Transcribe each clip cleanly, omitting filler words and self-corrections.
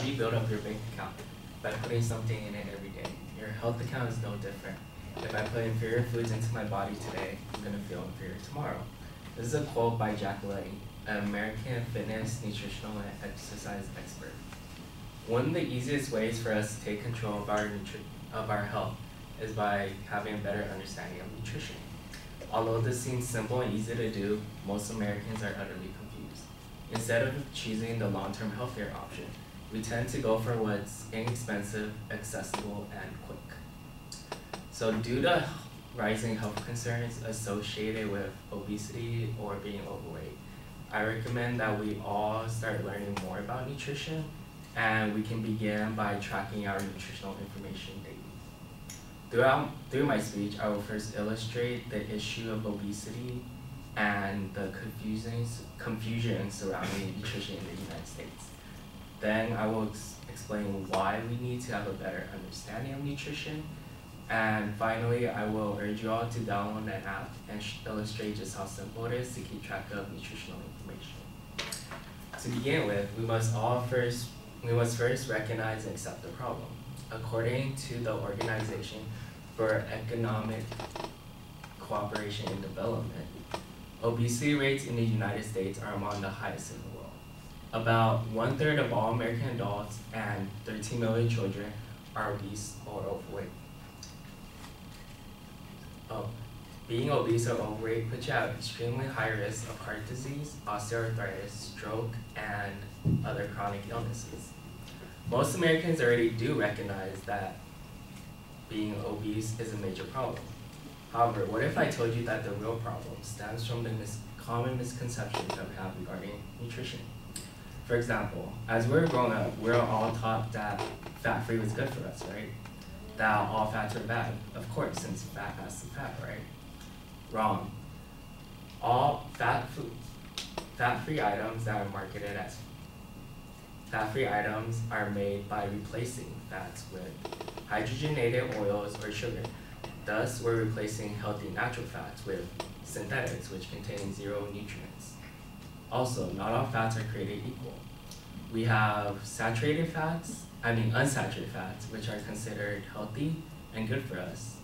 do you build up your bank account? By putting something in it every day. Your health account is no different. If I put inferior foods into my body today, I'm going to feel inferior tomorrow. This is a quote by Jack Lane, an American fitness, nutritional, and exercise expert. One of the easiest ways for us to take control of our health is by having a better understanding of nutrition. Although this seems simple and easy to do, most Americans are utterly confused. Instead of choosing the long-term healthier option, we tend to go for what's inexpensive, accessible, and quick. So due to rising health concerns associated with obesity or being overweight, I recommend that we all start learning more about nutrition, and we can begin by tracking our nutritional information daily. Through my speech, I will first illustrate the issue of obesity and the confusion surrounding nutrition in the United States. Then I will explain why we need to have a better understanding of nutrition. And finally, I will urge you all to download an app and illustrate just how simple it is to keep track of nutritional information. To begin with, we must first recognize and accept the problem. According to the Organization for Economic Cooperation and Development, obesity rates in the United States are among the highest in the world. About 1/3 of all American adults and 13 million children are obese or overweight. Being obese or overweight puts you at extremely high risk of heart disease, osteoarthritis, stroke, and other chronic illnesses. Most Americans already do recognize that being obese is a major problem. However, what if I told you that the real problem stems from the common misconceptions that we have regarding nutrition? For example, as we were growing up, we were all taught that fat-free was good for us, right? That all fats are bad. Of course, since fat has to fat, right? Wrong. All fat-free items that are marketed as fat-free items are made by replacing fats with hydrogenated oils or sugar. Thus, we're replacing healthy natural fats with synthetics, which contain zero nutrients. Also, not all fats are created equal. We have unsaturated fats, which are considered healthy and good for us.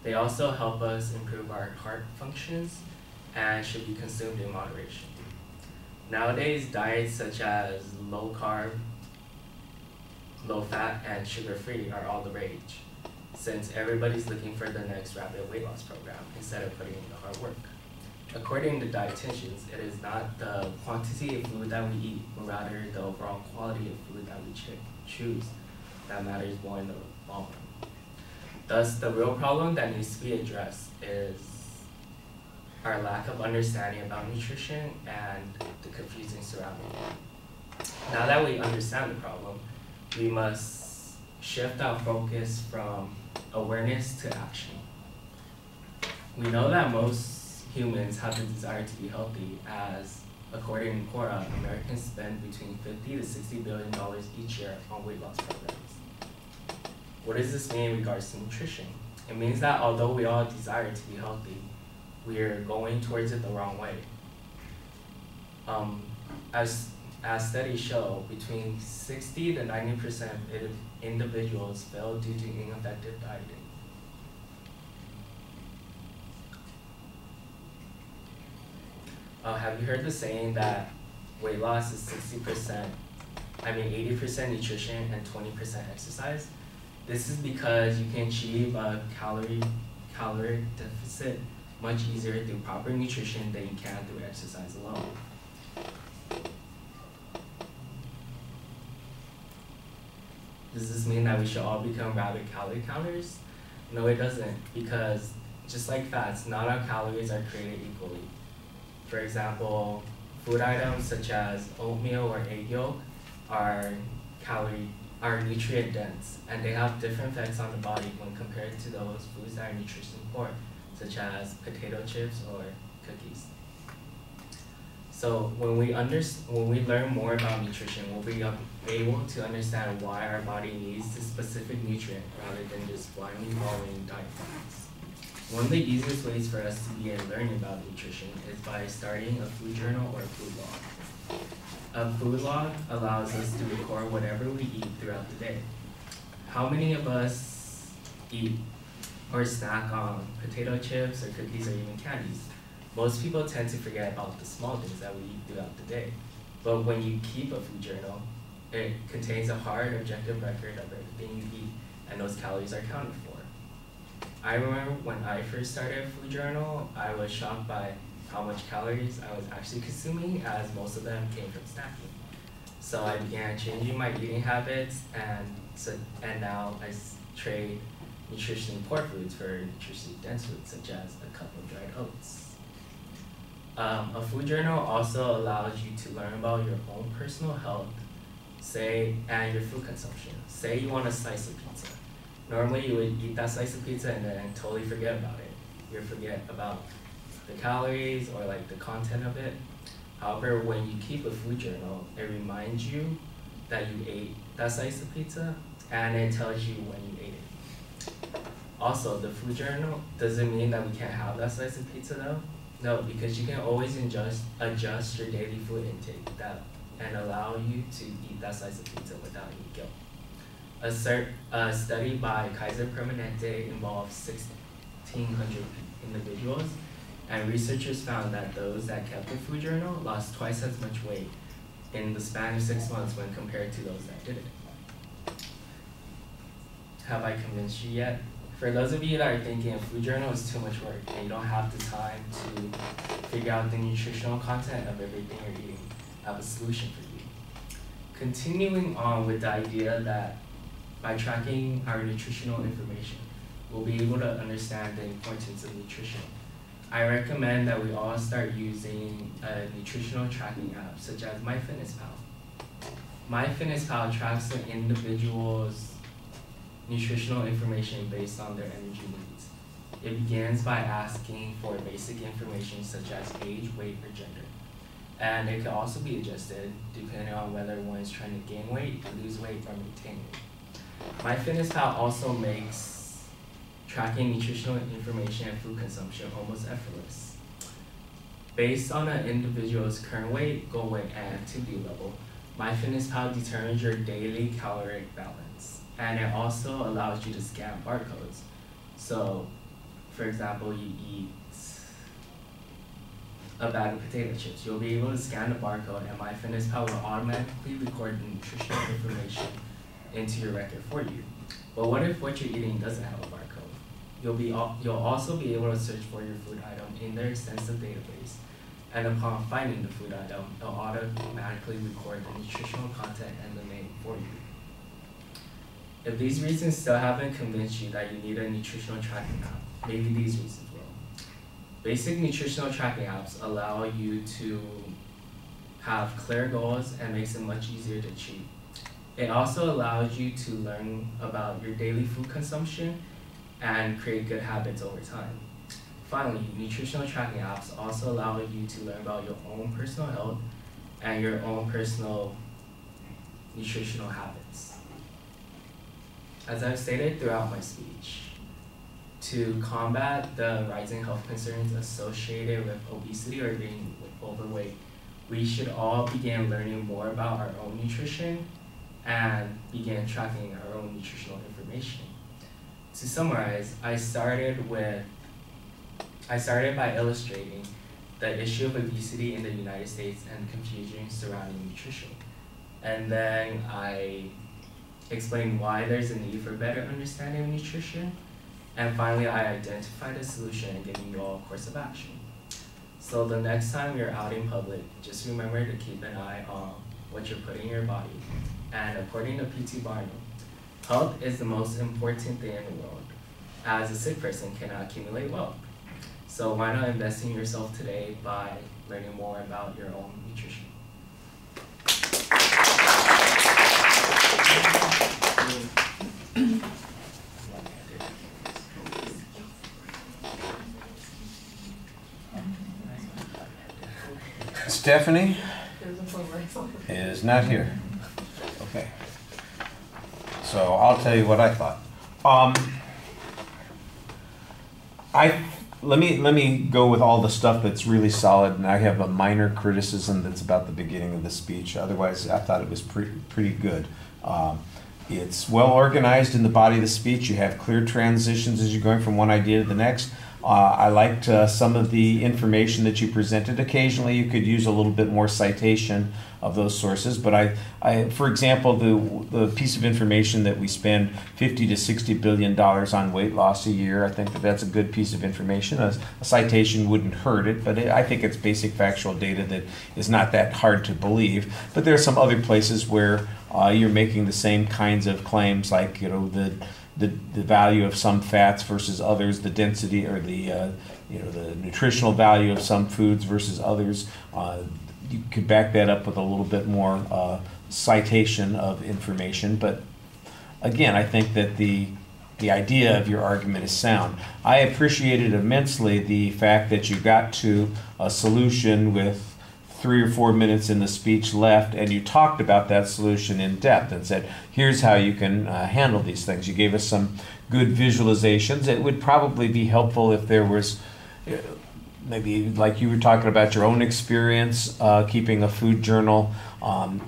They also help us improve our heart functions and should be consumed in moderation. Nowadays, diets such as low carb, low fat, and sugar-free are all the rage, since everybody's looking for the next rapid weight loss program instead of putting in the hard work. According to dietitians, it is not the quantity of food that we eat, but rather the overall quality of food that we choose that matters more in the long run. Thus, the real problem that needs to be addressed is our lack of understanding about nutrition and the confusing surrounding it. Now that we understand the problem, we must shift our focus from awareness to action. We know that most humans have the desire to be healthy, as according to Quora, Americans spend between $50 to $60 billion each year on weight loss programs. What does this mean in regards to nutrition? It means that although we all desire to be healthy, we are going towards it the wrong way. As studies show, between 60 to 90% of individuals fail due to ineffective dieting. Have you heard the saying that weight loss is 80% nutrition and 20% exercise? This is because you can achieve a caloric deficit much easier through proper nutrition than you can through exercise alone. Does this mean that we should all become rabid calorie counters? No, it doesn't, because just like fats, not all calories are created equally. For example, food items such as oatmeal or egg yolk are nutrient dense, and they have different effects on the body when compared to those foods that are nutrition poor, such as potato chips or cookies. So when we learn more about nutrition, we'll be able to understand why our body needs this specific nutrient rather than just blindly following diet plans. One of the easiest ways for us to begin learning about nutrition is by starting a food journal or a food log. A food log allows us to record whatever we eat throughout the day. How many of us eat or snack on potato chips or cookies or even candies? Most people tend to forget about the small things that we eat throughout the day. But when you keep a food journal, it contains a hard, objective record of everything you eat, and those calories are counted for. I remember when I first started a food journal, I was shocked by how much calories I was actually consuming, as most of them came from snacking. So I began changing my eating habits, and now I trade nutritionally poor foods for nutritionally dense foods, such as a cup of dried oats. A food journal also allows you to learn about your own personal health, and your food consumption. Say you want a slice of pizza. Normally you would eat that slice of pizza and then totally forget about it. You forget about the calories or like the content of it. However, when you keep a food journal, it reminds you that you ate that slice of pizza, and it tells you when you ate it. Also, the food journal doesn't mean that we can't have that slice of pizza though. No, because you can always adjust your daily food intake and allow you to eat that slice of pizza without any guilt. A study by Kaiser Permanente involved 1,600 individuals, and researchers found that those that kept a food journal lost twice as much weight in the span of 6 months when compared to those that didn't. Have I convinced you yet? For those of you that are thinking a food journal is too much work and you don't have the time to figure out the nutritional content of everything you're eating, I have a solution for you. Continuing on with the idea that by tracking our nutritional information, we'll be able to understand the importance of nutrition. I recommend that we all start using a nutritional tracking app such as MyFitnessPal. MyFitnessPal tracks an individual's nutritional information based on their energy needs. It begins by asking for basic information such as age, weight, or gender. And it can also be adjusted depending on whether one is trying to gain weight, lose weight, or maintain weight. MyFitnessPal also makes tracking nutritional information and food consumption almost effortless. Based on an individual's current weight, goal weight, and activity level, MyFitnessPal determines your daily caloric balance. And it also allows you to scan barcodes. So, for example, you eat a bag of potato chips. You'll be able to scan the barcode, and MyFitnessPal will automatically record the nutritional information into your record for you. But what if what you're eating doesn't have a barcode? You'll also be able to search for your food item in their extensive database, and upon finding the food item, it'll automatically record the nutritional content and the name for you. If these reasons still haven't convinced you that you need a nutritional tracking app, maybe these reasons will. Basic nutritional tracking apps allow you to have clear goals and makes it much easier to achieve. It also allows you to learn about your daily food consumption and create good habits over time. Finally, nutritional tracking apps also allow you to learn about your own personal health and your own personal nutritional habits. As I've stated throughout my speech, to combat the rising health concerns associated with obesity or being overweight, we should all begin learning more about our own nutrition and begin tracking our own nutritional information. To summarize, I started by illustrating the issue of obesity in the United States and confusion surrounding nutrition. And then I explained why there's a need for better understanding of nutrition. And finally, I identified a solution and giving you all a course of action. So the next time you're out in public, just remember to keep an eye on what you're putting in your body. And according to P.T. Barnum, health is the most important thing in the world, as a sick person cannot accumulate wealth. So why not invest in yourself today by learning more about your own nutrition? Stephanie is not here. Okay. So I'll tell you what I thought. let me go with all the stuff that's really solid, and I have a minor criticism that's about the beginning of the speech. Otherwise, I thought it was pretty good. It's well organized in the body of the speech. You have clear transitions as you're going from one idea to the next. I liked some of the information that you presented. Occasionally, you could use a little bit more citation of those sources. But for example, the piece of information that we spend $50 to $60 billion on weight loss a year, I think that's a good piece of information. A citation wouldn't hurt it, but I think it's basic factual data that is not that hard to believe. But there are some other places where you're making the same kinds of claims, like the value of some fats versus others, the density or the nutritional value of some foods versus others. You could back that up with a little bit more citation of information. But again, I think that the idea of your argument is sound. I appreciated immensely the fact that you got to a solution with 3 or 4 minutes in the speech left, and you talked about that solution in depth and said, here's how you can handle these things. You gave us some good visualizations. It would probably be helpful if there was maybe, like you were talking about, your own experience keeping a food journal,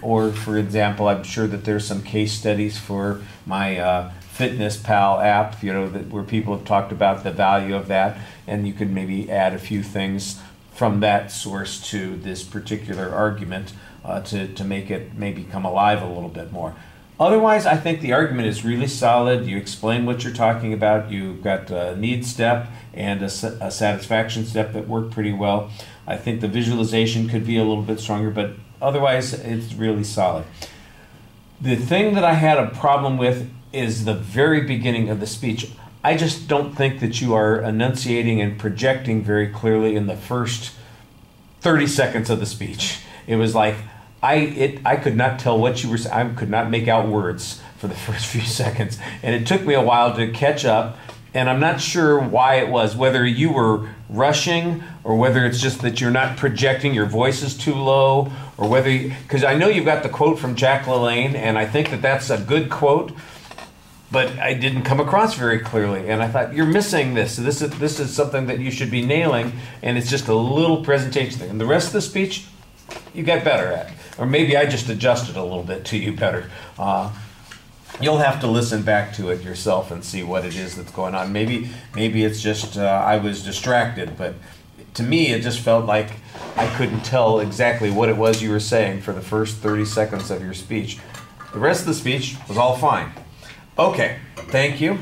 or for example, I'm sure that there's some case studies for my Fitness Pal app, where people have talked about the value of that, and you could maybe add a few things from that source to this particular argument to make it maybe come alive a little bit more. Otherwise, I think the argument is really solid. You explain what you're talking about. You've got a need step and a satisfaction step that work pretty well. I think the visualization could be a little bit stronger, but otherwise, it's really solid. The thing that I had a problem with is the very beginning of the speech. I just don't think that you are enunciating and projecting very clearly in the first 30 seconds of the speech. It was like, I could not tell what you were saying. I could not make out words for the first few seconds. And it took me a while to catch up. And I'm not sure why it was, whether you were rushing or whether it's just that you're not projecting, your voice is too low, or whether, because I know you've got the quote from Jack LaLanne, and I think that that's a good quote, but I didn't come across very clearly. And I thought, you're missing this. This is something that you should be nailing, and it's just a little presentation thing. And the rest of the speech, you got better at. Or maybe I just adjusted a little bit to you better. You'll have to listen back to it yourself and see what it is that's going on. Maybe it's just I was distracted, but to me it just felt like I couldn't tell exactly what it was you were saying for the first 30 seconds of your speech. The rest of the speech was all fine. Okay, thank you.